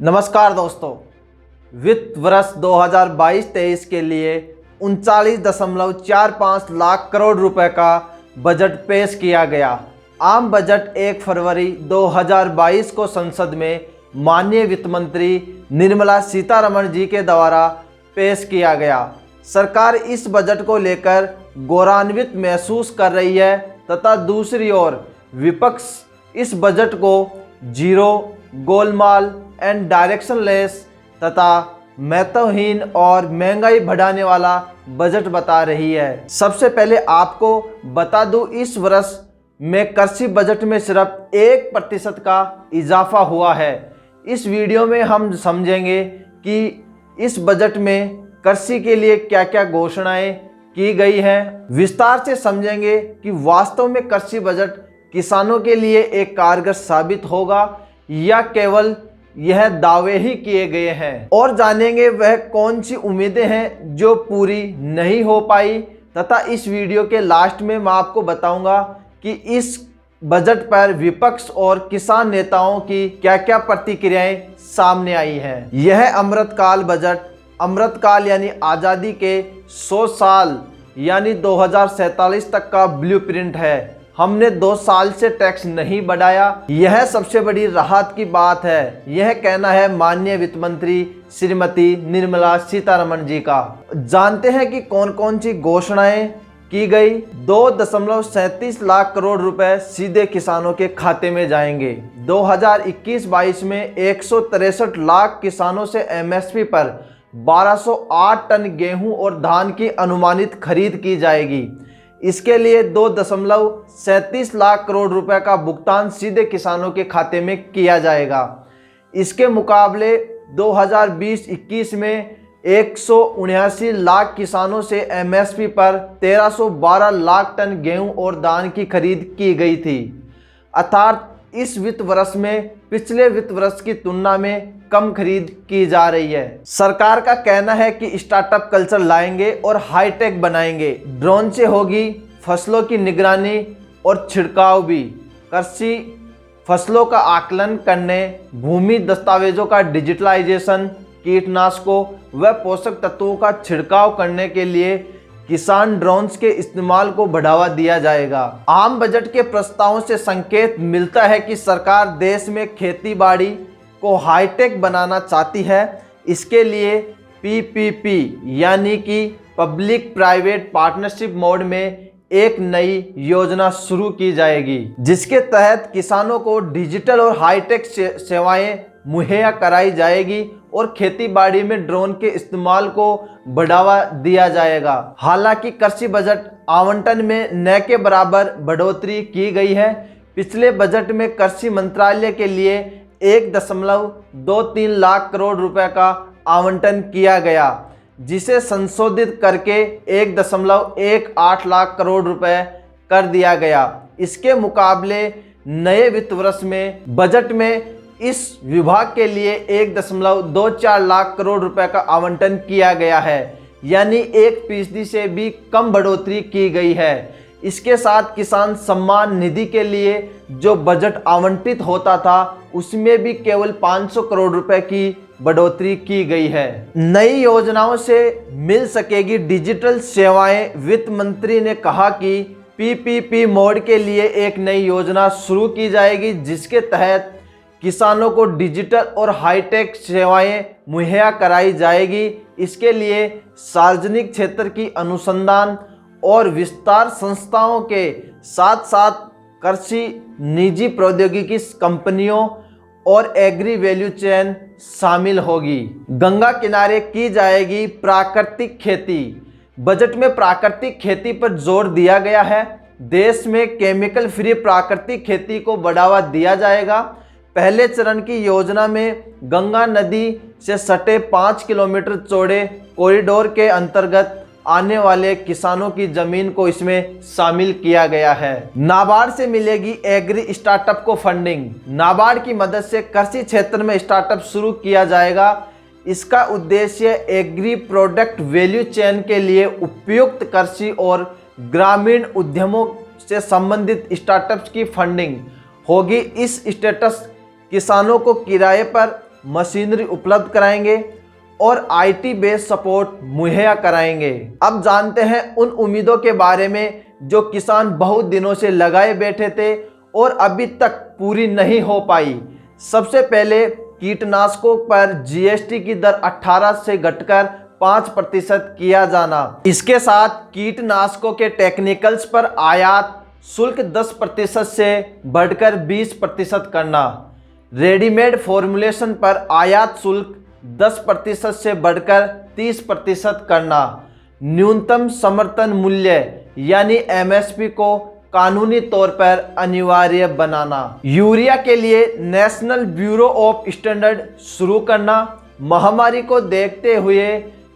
नमस्कार दोस्तों, वित्त वर्ष 2022-23 के लिए 39.45 लाख करोड़ रुपए का बजट पेश किया गया। आम बजट 1 फरवरी 2022 को संसद में माननीय वित्त मंत्री निर्मला सीतारमण जी के द्वारा पेश किया गया। सरकार इस बजट को लेकर गौरवान्वित महसूस कर रही है तथा दूसरी ओर विपक्ष इस बजट को जीरो, गोलमाल एंड डायरेक्शनलेस तथा महत्वहीन और महंगाई बढ़ाने वाला बजट बता रही है। सबसे पहले आपको बता दूं, इस वर्ष में कृषि बजट में सिर्फ 1% का इजाफा हुआ है। इस वीडियो में हम समझेंगे कि इस बजट में कृषि के लिए क्या क्या घोषणाएं की गई हैं। विस्तार से समझेंगे कि वास्तव में कृषि बजट किसानों के लिए एक कारगर साबित होगा या केवल यह दावे ही किए गए हैं, और जानेंगे वह कौन सी उम्मीदें हैं जो पूरी नहीं हो पाई। तथा इस वीडियो के लास्ट में मैं आपको बताऊंगा कि इस बजट पर विपक्ष और किसान नेताओं की क्या क्या प्रतिक्रियाएं सामने आई हैं। यह अमृतकाल बजट, अमृतकाल यानी आज़ादी के 100 साल यानी 2047 तक का ब्लूप्रिंट है। हमने 2 साल से टैक्स नहीं बढ़ाया, यह सबसे बड़ी राहत की बात है। यह कहना है माननीय वित्त मंत्री श्रीमती निर्मला सीतारमण जी का। जानते हैं कि कौन कौन सी घोषणाएं की गई। 2.37 लाख करोड़ रुपए सीधे किसानों के खाते में जाएंगे। 2021-22 में 163 लाख किसानों से एमएसपी पर 1208 टन गेहूं और धान की अनुमानित खरीद की जाएगी। इसके लिए 2.37 लाख करोड़ रुपए का भुगतान सीधे किसानों के खाते में किया जाएगा। इसके मुकाबले 2020-21 में 179 लाख किसानों से एमएसपी पर 1312 लाख टन गेहूं और धान की खरीद की गई थी। अर्थात इस वित्त वर्ष में पिछले वित्त वर्ष की तुलना में कम खरीद की जा रही है। सरकार का कहना है कि स्टार्टअप कल्चर लाएंगे और हाईटेक बनाएंगे। ड्रोन से होगी फसलों की निगरानी और छिड़काव भी। कृषि फसलों का आकलन करने, भूमि दस्तावेजों का डिजिटलाइजेशन, कीटनाशकों व पोषक तत्वों का छिड़काव करने के लिए किसान ड्रोन्स के इस्तेमाल को बढ़ावा दिया जाएगा। आम बजट के प्रस्तावों से संकेत मिलता है कि सरकार देश में खेती बाड़ी को हाईटेक बनाना चाहती है। इसके लिए पीपीपी यानी कि पब्लिक प्राइवेट पार्टनरशिप मोड में एक नई योजना शुरू की जाएगी, जिसके तहत किसानों को डिजिटल और हाईटेक सेवाएं मुहैया कराई जाएगी और खेती बाड़ी में ड्रोन के इस्तेमाल को बढ़ावा दिया जाएगा। हालांकि कृषि बजट आवंटन में न के बराबर बढ़ोतरी की गई है। पिछले बजट में कृषि मंत्रालय के लिए 1.23 लाख करोड़ रुपए का आवंटन किया गया, जिसे संशोधित करके 1.18 लाख करोड़ रुपए कर दिया गया। इसके मुकाबले नए वित्त वर्ष में बजट में इस विभाग के लिए 1.24 लाख करोड़ रुपए का आवंटन किया गया है, यानी 1% से भी कम बढ़ोतरी की गई है। इसके साथ किसान सम्मान निधि के लिए जो बजट आवंटित होता था उसमें भी केवल 500 करोड़ रुपए की बढ़ोतरी की गई है। नई योजनाओं से मिल सकेगी डिजिटल सेवाएं। वित्त मंत्री ने कहा कि पीपीपी मोड के लिए एक नई योजना शुरू की जाएगी, जिसके तहत किसानों को डिजिटल और हाईटेक सेवाएं मुहैया कराई जाएगी। इसके लिए सार्वजनिक क्षेत्र की अनुसंधान और विस्तार संस्थाओं के साथ साथ कृषि, निजी प्रौद्योगिकी कंपनियों और एग्री वैल्यू चेन शामिल होगी। गंगा किनारे की जाएगी प्राकृतिक खेती। बजट में प्राकृतिक खेती पर जोर दिया गया है। देश में केमिकल फ्री प्राकृतिक खेती को बढ़ावा दिया जाएगा। पहले चरण की योजना में गंगा नदी से सटे 5 किलोमीटर चौड़े कॉरिडोर के अंतर्गत आने वाले किसानों की जमीन को इसमें शामिल किया गया है। नाबार्ड से मिलेगी एग्री स्टार्टअप को फंडिंग। नाबार्ड की मदद से कृषि क्षेत्र में स्टार्टअप शुरू किया जाएगा। इसका उद्देश्य एग्री प्रोडक्ट वैल्यू चेन के लिए उपयुक्त कृषि और ग्रामीण उद्यमों से संबंधित स्टार्टअप्स की फंडिंग होगी। इस स्टेटस किसानों को किराए पर मशीनरी उपलब्ध कराएंगे और IT बेस्ड सपोर्ट मुहैया कराएंगे। अब जानते हैं उन उम्मीदों के बारे में जो किसान बहुत दिनों से लगाए बैठे थे और अभी तक पूरी नहीं हो पाई। सबसे पहले कीटनाशकों पर GST की दर 18 से घटकर 5% किया जाना। इसके साथ कीटनाशकों के टेक्निकल्स पर आयात शुल्क 10% से बढ़कर 20% करना। रेडीमेड फॉर्मुलेशन पर आयात शुल्क 10% से बढ़कर 30% करना। न्यूनतम समर्थन मूल्य यानी MSP को कानूनी तौर पर अनिवार्य बनाना। यूरिया के लिए नेशनल ब्यूरो ऑफ स्टैंडर्ड शुरू करना। महामारी को देखते हुए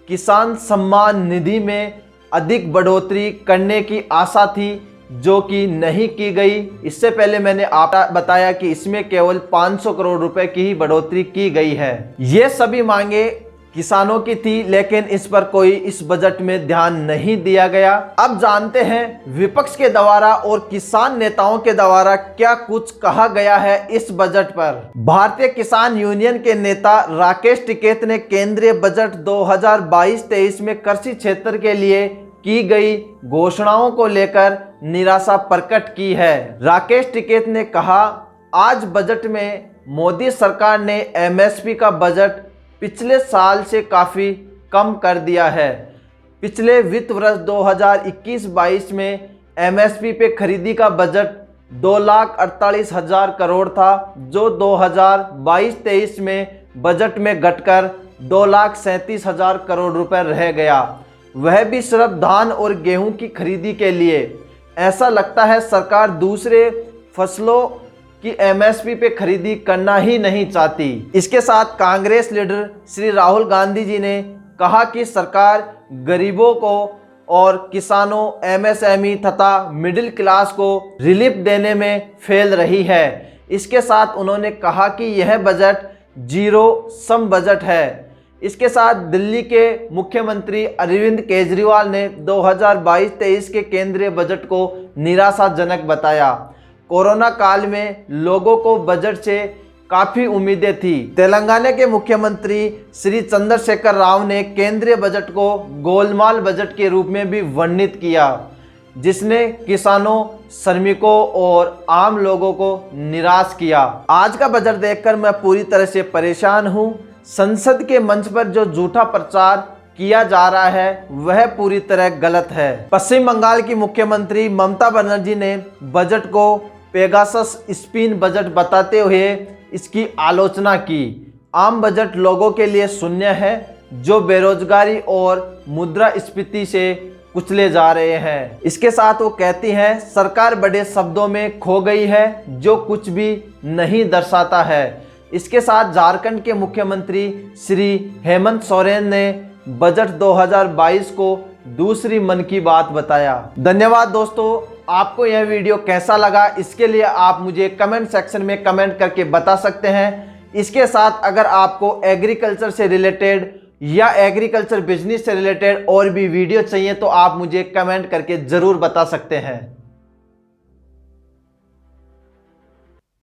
किसान सम्मान निधि में अधिक बढ़ोतरी करने की आशा थी जो कि नहीं की गई। इससे पहले मैंने आपको बताया कि इसमें केवल 500 करोड़ रुपए की ही बढ़ोतरी की गई है। ये सभी मांगे किसानों की थी, लेकिन इस पर कोई इस बजट में ध्यान नहीं दिया गया। अब जानते हैं विपक्ष के द्वारा और किसान नेताओं के द्वारा क्या कुछ कहा गया है इस बजट पर। भारतीय किसान यूनियन के नेता राकेश टिकैत ने केंद्रीय बजट 2022-23 में कृषि क्षेत्र के लिए की गई घोषणाओं को लेकर निराशा प्रकट की है। राकेश टिकैत ने कहा, आज बजट में मोदी सरकार ने MSP का बजट पिछले साल से काफ़ी कम कर दिया है। पिछले वित्त वर्ष 2021-22 में MSP पे खरीदी का बजट 2,48,000 करोड़ था, जो 2022-23 में बजट में घटकर 2,37,000 करोड़ रुपए रह गया, वह भी सिर्फ धान और गेहूं की खरीदी के लिए। ऐसा लगता है सरकार दूसरे फसलों कि MSP पे खरीदी करना ही नहीं चाहती। इसके साथ कांग्रेस लीडर श्री राहुल गांधी जी ने कहा कि सरकार गरीबों को और किसानों, MSME तथा मिडिल क्लास को रिलीफ देने में फेल रही है। इसके साथ उन्होंने कहा कि यह बजट जीरो सम बजट है। इसके साथ दिल्ली के मुख्यमंत्री अरविंद केजरीवाल ने 2022-23 के केंद्रीय बजट को निराशाजनक बताया। कोरोना काल में लोगों को बजट से काफ़ी उम्मीदें थी। तेलंगाना के मुख्यमंत्री श्री चंद्रशेखर राव ने केंद्रीय बजट को गोलमाल बजट के रूप में भी वर्णित किया, जिसने किसानों, श्रमिकों और आम लोगों को निराश किया। आज का बजट देखकर मैं पूरी तरह से परेशान हूँ। संसद के मंच पर जो झूठा प्रचार किया जा रहा है वह पूरी तरह गलत है। पश्चिम बंगाल की मुख्यमंत्री ममता बनर्जी ने बजट को पेगासस स्पिन बजट बताते हुए इसकी आलोचना की। आम बजट लोगों के लिए शून्य है, जो बेरोजगारी और मुद्रास्फीति से कुचले जा रहे हैं। इसके साथ वो कहती हैं, सरकार बड़े शब्दों में खो गई है जो कुछ भी नहीं दर्शाता है। इसके साथ झारखंड के मुख्यमंत्री श्री हेमंत सोरेन ने बजट 2022 को दूसरी मन की बात बताया। धन्यवाद दोस्तों, आपको यह वीडियो कैसा लगा इसके लिए आप मुझे कमेंट सेक्शन में कमेंट करके बता सकते हैं। इसके साथ अगर आपको एग्रीकल्चर से रिलेटेड या एग्रीकल्चर बिजनेस से रिलेटेड और भी वीडियो चाहिए तो आप मुझे कमेंट करके ज़रूर बता सकते हैं।